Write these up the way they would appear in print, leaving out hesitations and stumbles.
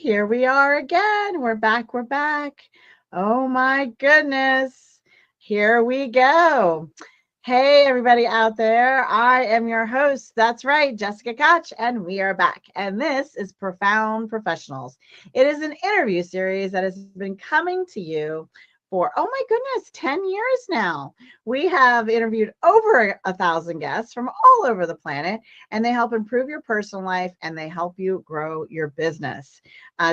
here we are again. We're back. We're back. Oh my goodness. Here we go. Hey, everybody out there. I am your host. That's right, Jessica Koch, and we are back. And this is Profound Professionals. It is an interview series that has been coming to you for, oh my goodness, 10 years now. We have interviewed over 1,000 guests from all over the planet, and they help improve your personal life and they help you grow your business.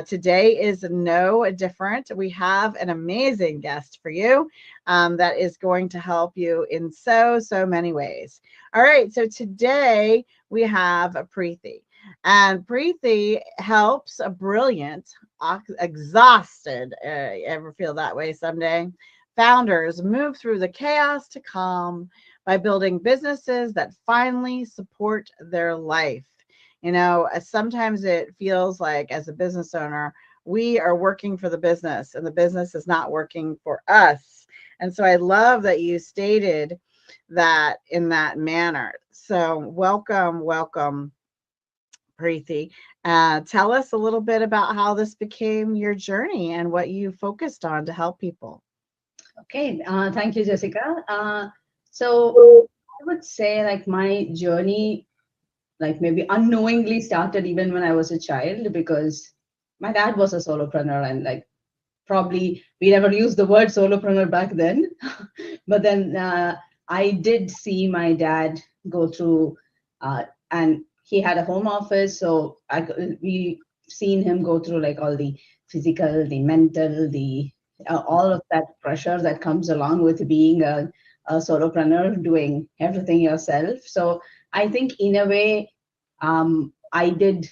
Today is no different. We have an amazing guest for you that is going to help you in so many ways. All right, so today we have Preethi. And Preethi helps a brilliant, exhausted, ever feel that way someday, founders move through the chaos to calm by building businesses that finally support their life. Sometimes it feels like as a business owner, we are working for the business and the business is not working for us. And so I love that you stated that in that manner. So welcome, Preethi. Tell us a little bit about how this became your journey and what you focused on to help people. Okay, thank you, Jessica. So I would say like my journey, like maybe unknowingly started even when I was a child because my dad was a solopreneur and like probably we never used the word solopreneur back then. But then I did see my dad go through, and he had a home office, so we seen him go through like all the physical, the mental, the all of that pressure that comes along with being a solopreneur, doing everything yourself. So I think in a way, I did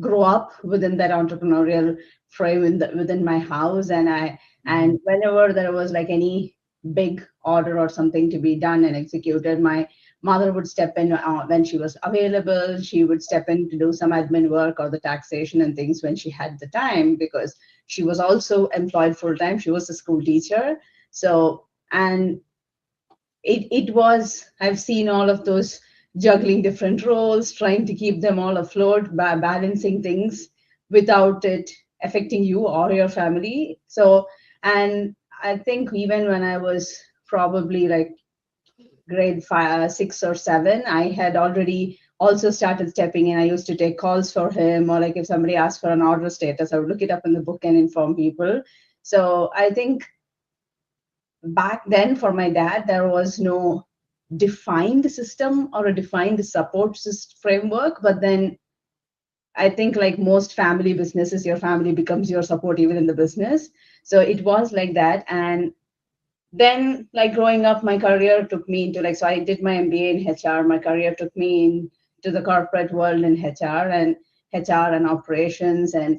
grow up within that entrepreneurial frame within my house, and whenever there was like any big order or something to be done and executed, my mother would step in when she was available. She would step in to do some admin work or the taxation and things when she had the time, because she was also employed full time. She was a school teacher. So, and it was, I've seen all of those juggling different roles, trying to keep them all afloat by balancing things without it affecting you or your family. So, and I think even when I was probably like grade 5, 6 or 7, I had already also started stepping in. I used to take calls for him, or like if somebody asked for an order status, I would look it up in the book and inform people. So I think back then for my dad, there was no defined system or a defined support framework. But then I think like most family businesses, your family becomes your support even in the business. So it was like that. And then like growing up, my career took me into like, so I did my MBA in HR. My career took me into the corporate world in HR and operations. And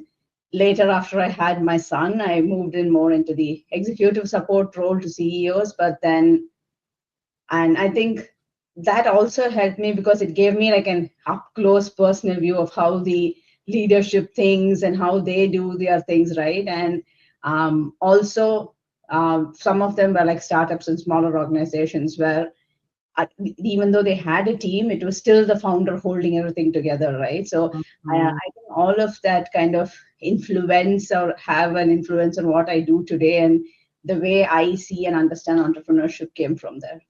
later, after I had my son, I moved in more into the executive support role to CEOs. But then, and I think that also helped me because it gave me like an up close personal view of how the leadership things and how they do their things, right? And also, some of them were like startups and smaller organizations where even though they had a team, it was still the founder holding everything together, right? So Mhm. I think all of that kind of influence or have an influence on what I do today, and the way I see and understand entrepreneurship came from there.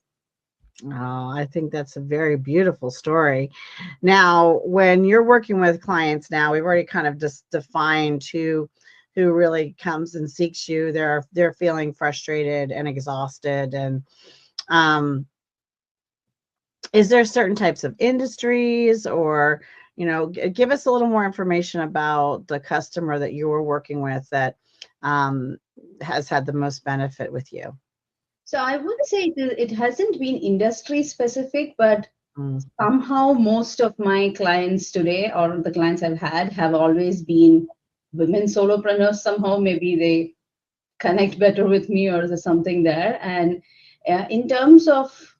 Oh, I think that's a very beautiful story. Now, when you're working with clients now, we've already kind of just defined who really comes and seeks you. They're feeling frustrated and exhausted. And um, is there certain types of industries or, give us a little more information about the customer that you were working with that um, has had the most benefit with you? So I would say it hasn't been industry specific, but Mm. somehow most of my clients today, or the clients I've had, have always been women solopreneurs. Somehow maybe they connect better with me, or there's something there. And in terms of,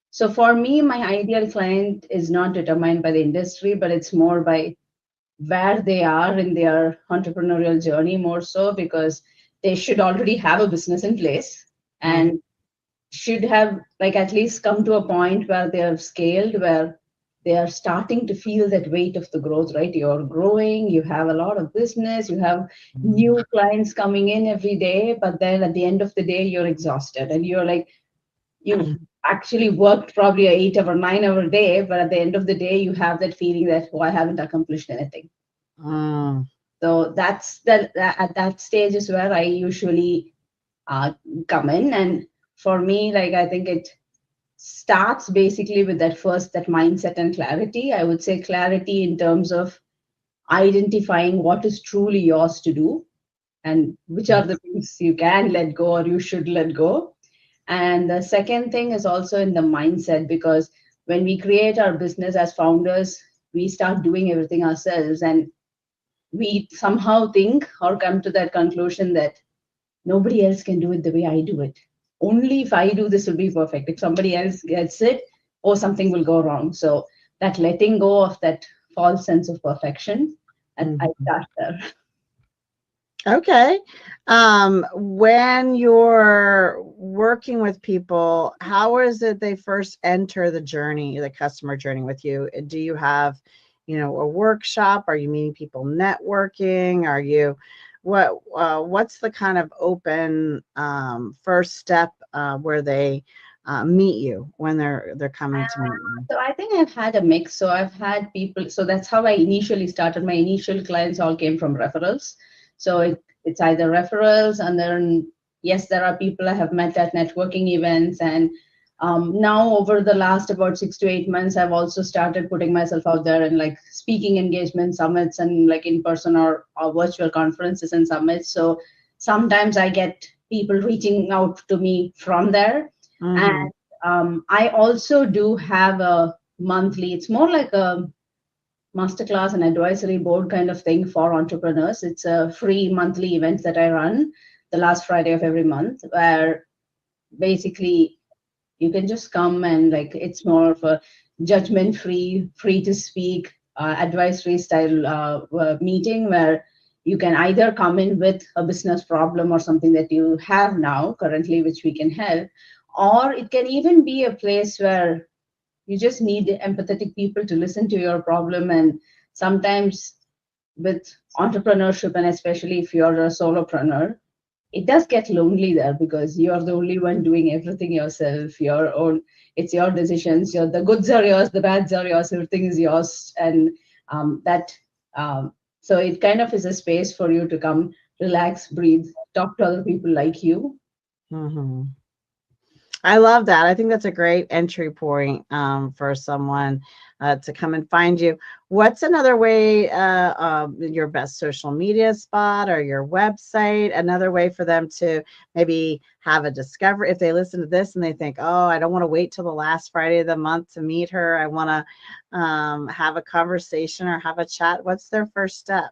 so for me, my ideal client is not determined by the industry, but it's more by where they are in their entrepreneurial journey, more so because they should already have a business in place Mhm. and should have like at least come to a point where they have scaled, where they are starting to feel that weight of the growth, right? You're growing, you have a lot of business, you have new clients coming in every day, but then at the end of the day, you're exhausted and you're like, you've actually worked probably a 8 hour, 9 hour day, but at the end of the day, you have that feeling that, oh, I haven't accomplished anything. Mm. So that's at that stage is where I usually come in. And for me, like, I think it starts basically with that mindset and clarity. I would say clarity in terms of identifying what is truly yours to do and which are the things you can let go or you should let go. And the second thing is also in the mindset, because when we create our business as founders, we start doing everything ourselves, and we somehow think or come to that conclusion that nobody else can do it the way I do it. Only if I do this will be perfect. If somebody else gets it, or something will go wrong. So that letting go of that false sense of perfection, and I start there. Okay. When you're working with people, how is it they first enter the journey, the customer journey with you? Do you have, a workshop? Are you meeting people networking? Are you, what's the kind of open first step where they meet you when they're coming to meet you? So I think I've had a mix. So I've had people. So that's how I initially started. My initial clients all came from referrals. So it's either referrals, and then yes, there are people I have met at networking events, and now over the last about 6 to 8 months, I've also started putting myself out there in like speaking engagement summits and like in person or virtual conferences and summits. So sometimes I get people reaching out to me from there, and I also do have a monthly. It's more like a masterclass and advisory board kind of thing for entrepreneurs. It's a free monthly event that I run the last Friday of every month, where basically you can just come, and like it's more of a judgment free, free to speak, advisory style meeting, where you can either come in with a business problem or something that you have now currently which we can help, or it can even be a place where you just need empathetic people to listen to your problem. And sometimes with entrepreneurship, and especially if you're a solopreneur, it does get lonely there because you're the only one doing everything yourself, your own. It's your decisions. The goods are yours, the bads are yours, everything is yours. And that so it kind of is a space for you to come, relax, breathe, talk to other people like you. Mm-hmm. I love that. I think that's a great entry point for someone to come and find you. What's another way, your best social media spot or your website, another way for them to maybe have a discovery if they listen to this and they think, oh, I don't want to wait till the last Friday of the month to meet her. I want to have a conversation or have a chat. What's their first step?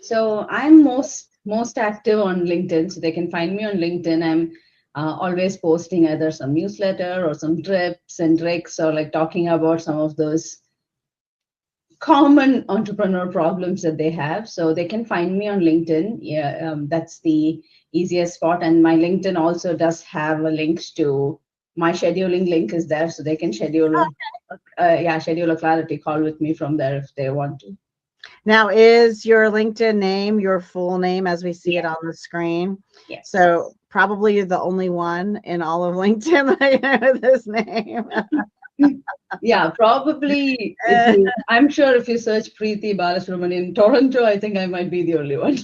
So I'm most active on LinkedIn, so they can find me on LinkedIn. I'm always posting either some newsletter or some drips and tricks, or like talking about some of those common entrepreneur problems that they have. So they can find me on LinkedIn. Yeah, that's the easiest spot. And my LinkedIn also does have a link to my scheduling link is there, so they can schedule a clarity call with me from there if they want to. Now, is your LinkedIn name your full name as we see it Yeah. on the screen? Yes. So probably you're the only one in all of LinkedIn with this name. Yeah, probably. I'm sure if you search Preethi Balasubramanian in Toronto, I think I might be the only one.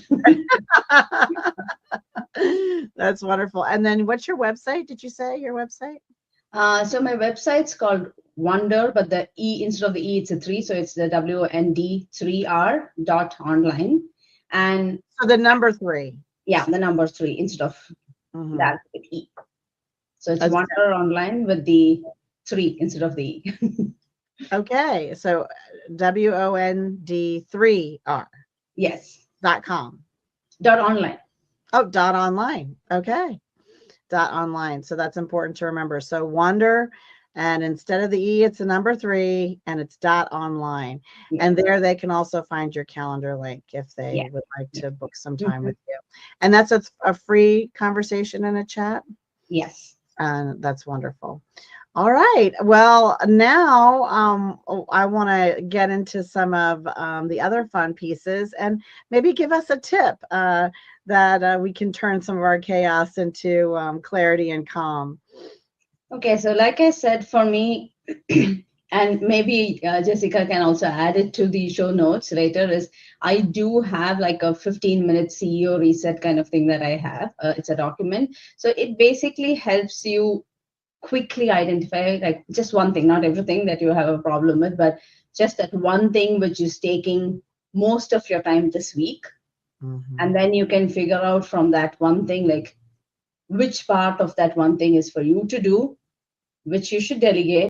That's wonderful. And then what's your website? Did you say your website? So my website's called Wonder, but the E instead of the E, it's a three. So it's the WND3R dot online. And So the number 3. yeah, the number three instead of Mm-hmm. that with E. So it's That's Wonder online with the three instead of the E. okay. So WOND3R.com. Yes. Dot online. Oh, dot online. Okay. Dot online. So that's important to remember. So Wonder, and instead of the E, it's the number 3, and it's dot online. Yeah. And there they can also find your calendar link if they Yeah. would like to book some Mm-hmm. time with you. And that's a free conversation and a chat. Yes. And that's wonderful. All right. Well, now I want to get into some of the other fun pieces and maybe give us a tip that we can turn some of our chaos into clarity and calm. Okay, so like I said, for me, and maybe Jessica can also add it to the show notes later, is I do have like a 15-minute CEO reset kind of thing that I have. It's a document. So it basically helps you quickly identify like just one thing, not everything that you have a problem with, but just that one thing which is taking most of your time this week. And Mhm. then you can figure out from that one thing, like which part of that one thing is for you to do, which you should delegate,